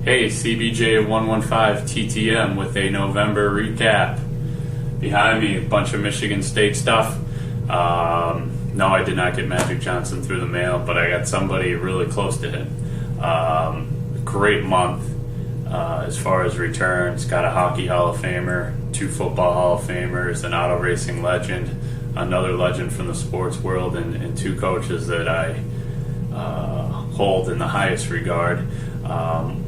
Hey, CBJ115 TTM with a November recap. Behind me, a bunch of Michigan State stuff. No, I did not get Magic Johnson through the mail, but I got somebody really close to him. Great month as far as returns. Got a hockey Hall of Famer, 2 football Hall of Famers, an auto racing legend, another legend from the sports world, and 2 coaches that I hold in the highest regard.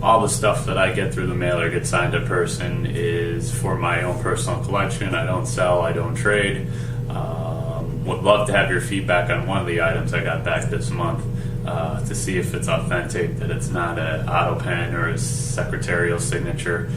All the stuff that I get through the mail or get signed to person is for my own personal collection. I don't sell, I don't trade. Would love to have your feedback on one of the items I got back this month to see if it's authentic, that it's not an auto pen or a secretarial signature.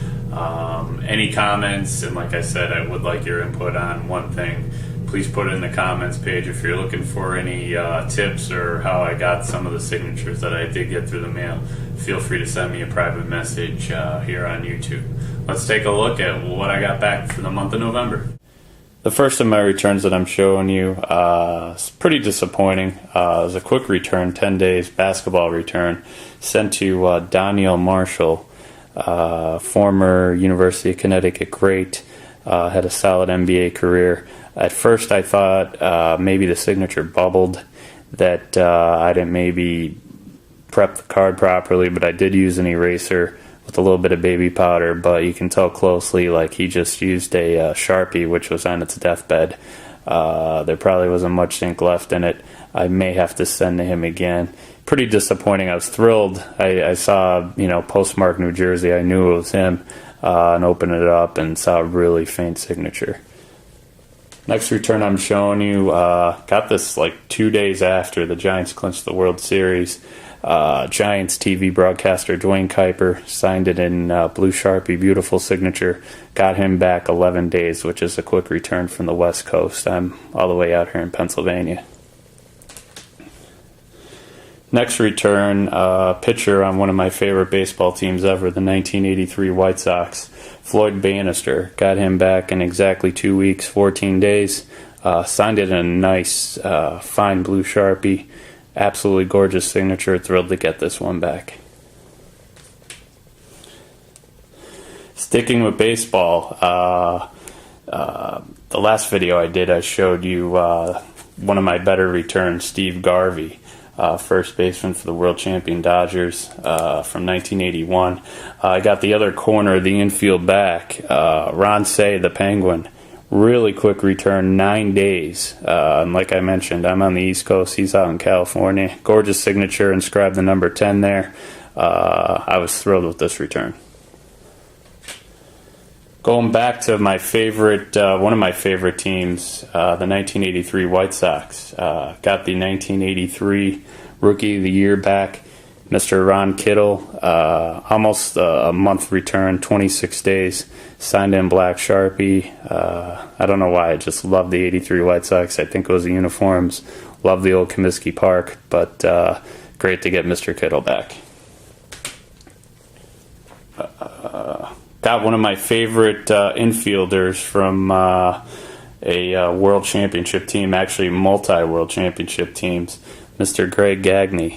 Any comments, and like I said, I would like your input on one thing. Please put it in the comments page if you're looking for any tips or how I got some of the signatures that I did get through the mail. Feel free to send me a private message here on YouTube. Let's take a look at what I got back for the month of November. The first of my returns that I'm showing you is pretty disappointing. It was a quick return, 10 days basketball return, sent to Daniel Marshall, former University of Connecticut great, had a solid NBA career. At first I thought maybe the signature bubbled, that I didn't maybe prep the card properly, but I did use an eraser with a little bit of baby powder, but you can tell closely like he just used a Sharpie, which was on its deathbed. There probably wasn't much ink left in it. I may have to send to him again. Pretty disappointing. I was thrilled. I saw, postmark New Jersey. I knew it was him, and opened it up and saw a really faint signature. Next return I'm showing you, got this like 2 days after the Giants clinched the World Series. Giants TV broadcaster Dwayne Kuiper signed it in blue Sharpie, beautiful signature. Got him back 11 days, which is a quick return from the West Coast. I'm all the way out here in Pennsylvania. Next return, pitcher on one of my favorite baseball teams ever, the 1983 White Sox, Floyd Bannister. Got him back in exactly 2 weeks, 14 days. Signed it in a nice, fine blue Sharpie. Absolutely gorgeous signature. Thrilled to get this one back. Sticking with baseball, the last video I did, I showed you one of my better returns, Steve Garvey, first baseman for the world champion Dodgers from 1981. I got the other corner, the infield back, Ron Say, the Penguin. Really quick return, 9 days. And like I mentioned, I'm on the East Coast. He's out in California. Gorgeous signature, inscribed the number 10 there. I was thrilled with this return. Going back to my favorite, one of my favorite teams, the 1983 White Sox. Got the 1983 Rookie of the Year back, Mr. Ron Kittle. Almost a month return, 26 days. Signed in black Sharpie. I don't know why, I just love the 83 White Sox. I think it was the uniforms. Love the old Comiskey Park, but great to get Mr. Kittle back. Got one of my favorite infielders from a world championship team, actually multi-world championship teams, Mr. Greg Gagne.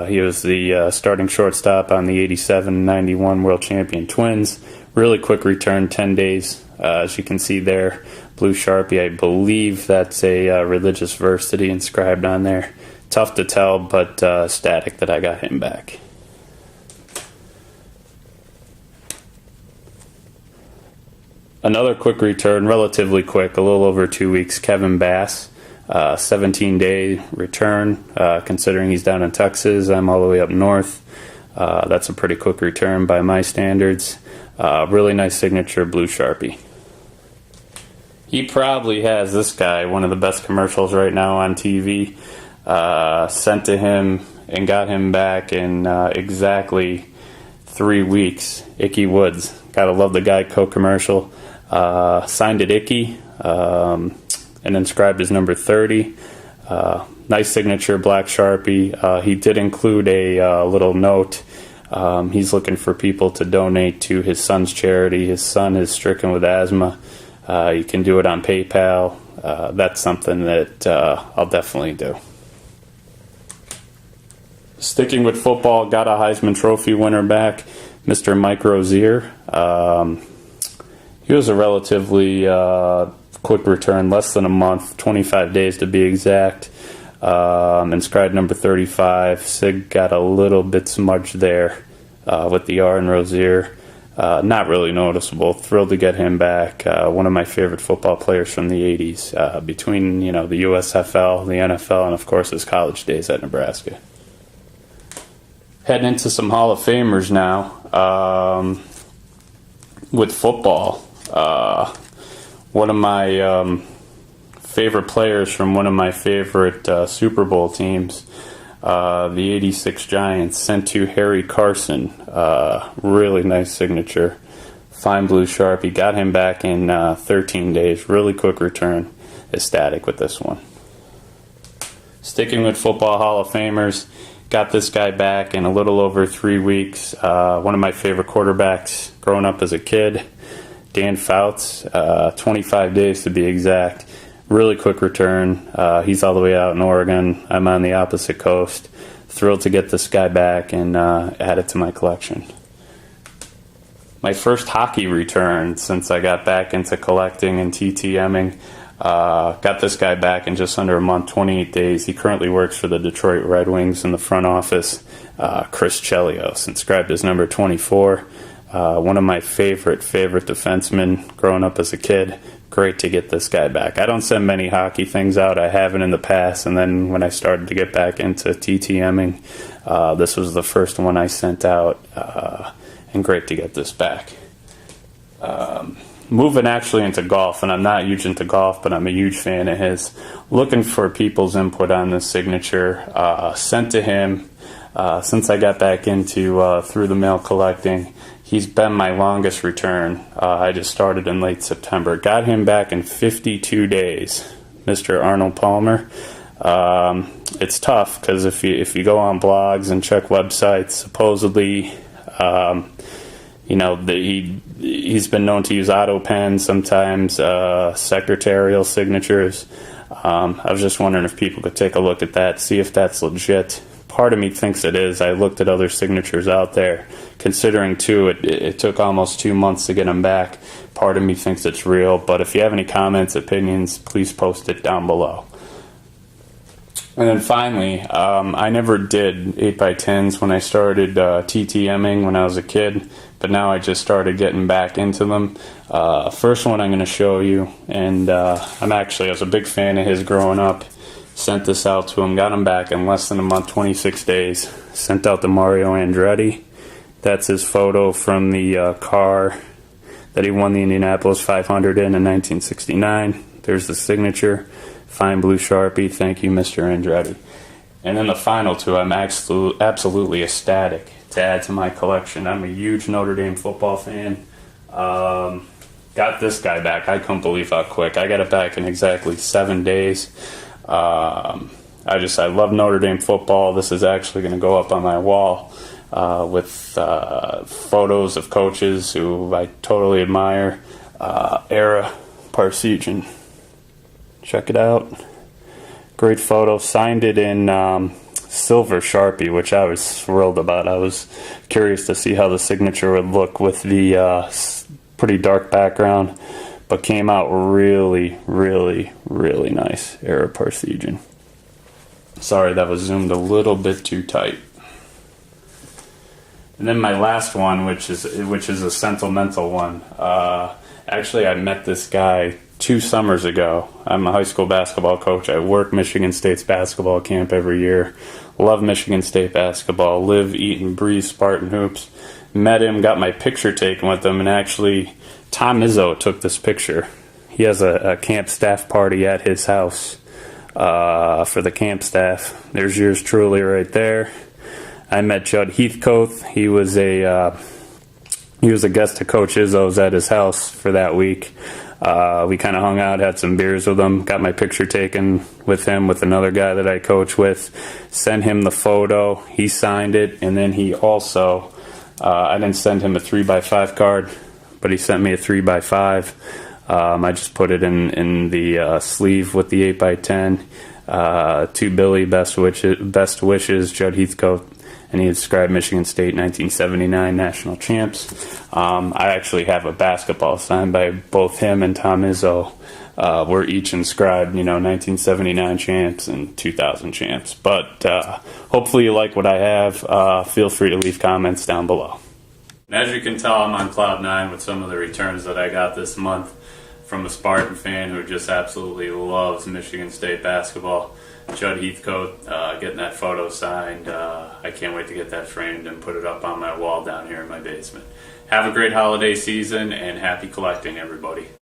He was the starting shortstop on the 87-91 world champion Twins. Really quick return, 10 days. As you can see there, blue Sharpie. I believe that's a religious verse that he inscribed on there. Tough to tell, but ecstatic that I got him back. Another quick return, relatively quick, a little over 2 weeks, Kevin Bass. 17-day return, considering he's down in Texas. I'm all the way up north. That's a pretty quick return by my standards. Really nice signature, blue Sharpie. He probably has, this guy, one of the best commercials right now on TV. Sent to him and got him back in exactly 3 weeks. Icky Woods. Gotta love the Geico commercial. Signed it Icky and inscribed his number 30. Nice signature, black Sharpie. He did include a little note. He's looking for people to donate to his son's charity. His son is stricken with asthma. You can do it on PayPal. That's something that I'll definitely do. Sticking with football, got a Heisman Trophy winner back, Mr. Mike Rozier. He was a relatively quick return, less than a month, 25 days to be exact. Inscribed number 35. Sig got a little bit smudged there with the R in Rozier. Not really noticeable. Thrilled to get him back. One of my favorite football players from the 80s, between the USFL, the NFL, and of course his college days at Nebraska. Heading into some Hall of Famers now with football. One of my favorite players from one of my favorite Super Bowl teams, the 86 Giants, sent to Harry Carson. Really nice signature. Fine blue Sharpie. Got him back in 13 days. Really quick return. Ecstatic with this one. Sticking with football Hall of Famers, got this guy back in a little over 3 weeks. One of my favorite quarterbacks growing up as a kid, Dan Fouts. 25 days to be exact. Really quick return. He's all the way out in Oregon. I'm on the opposite coast. Thrilled to get this guy back and add it to my collection. My first hockey return since I got back into collecting and TTMing. Got this guy back in just under a month, 28 days. He currently works for the Detroit Red Wings in the front office. Chris Chelios, inscribed as number 24. One of my favorite defensemen growing up as a kid. Great to get this guy back. I don't send many hockey things out. I haven't in the past, and then when I started to get back into TTMing, this was the first one I sent out, and great to get this back. Moving actually into golf, and I'm not huge into golf, but I'm a huge fan of his. Looking for people's input on this signature. Sent to him since I got back into through the mail collecting. He's been my longest return. I just started in late September. Got him back in 52 days, Mr. Arnold Palmer. It's tough because if you go on blogs and check websites, supposedly, he's been known to use auto pens, sometimes secretarial signatures. I was just wondering if people could take a look at that, see if that's legit. Part of me thinks it is. I looked at other signatures out there. Considering, too, it took almost 2 months to get them back. Part of me thinks it's real. But if you have any comments, opinions, please post it down below. And then finally, I never did 8x10s when I started TTMing when I was a kid. But now I just started getting back into them. First one I'm going to show you. And I was a big fan of his growing up. Sent this out to him, got him back in less than a month, 26 days. Sent out to Mario Andretti. That's his photo from the car that he won the Indianapolis 500 in 1969. There's the signature. Fine blue Sharpie. Thank you, Mr. Andretti. And then the final two, I'm absolutely ecstatic to add to my collection. I'm a huge Notre Dame football fan. Got this guy back. I couldn't believe how quick. I got it back in exactly 7 days. I love Notre Dame football. This is actually going to go up on my wall with photos of coaches who I totally admire. Ara Parseghian. Check it out. Great photo. Signed it in silver Sharpie, which I was thrilled about. I was curious to see how the signature would look with the pretty dark background. But came out really, really, really nice. Ara Parseghian. Sorry, that was zoomed a little bit too tight. And then my last one, which is a sentimental one. Actually, I met this guy 2 summers ago. I'm a high school basketball coach. I work Michigan State's basketball camp every year. Love Michigan State basketball. Live, eat, and breathe Spartan hoops. Met him, got my picture taken with him, and actually Tom Izzo took this picture. He has a camp staff party at his house for the camp staff. There's yours truly right there. I met Jud Heathcote. He was a guest to Coach Izzo's at his house for that week. We kind of hung out, had some beers with him, got my picture taken with him with another guy that I coach with. Sent him the photo. He signed it, and then he also, I didn't send him a 3x5 card, but he sent me a 3x5. I just put it in the sleeve with the 8x10. To Billy, best wishes, Jud Heathcote. and he inscribed Michigan State 1979 national champs. I actually have a basketball signed by both him and Tom Izzo. We're each inscribed, 1979 champs and 2000 champs. But hopefully you like what I have. Feel free to leave comments down below. And as you can tell, I'm on cloud nine with some of the returns that I got this month from a Spartan fan who just absolutely loves Michigan State basketball. Jud Heathcote, getting that photo signed. I can't wait to get that framed and put it up on my wall down here in my basement. Have a great holiday season and happy collecting, everybody.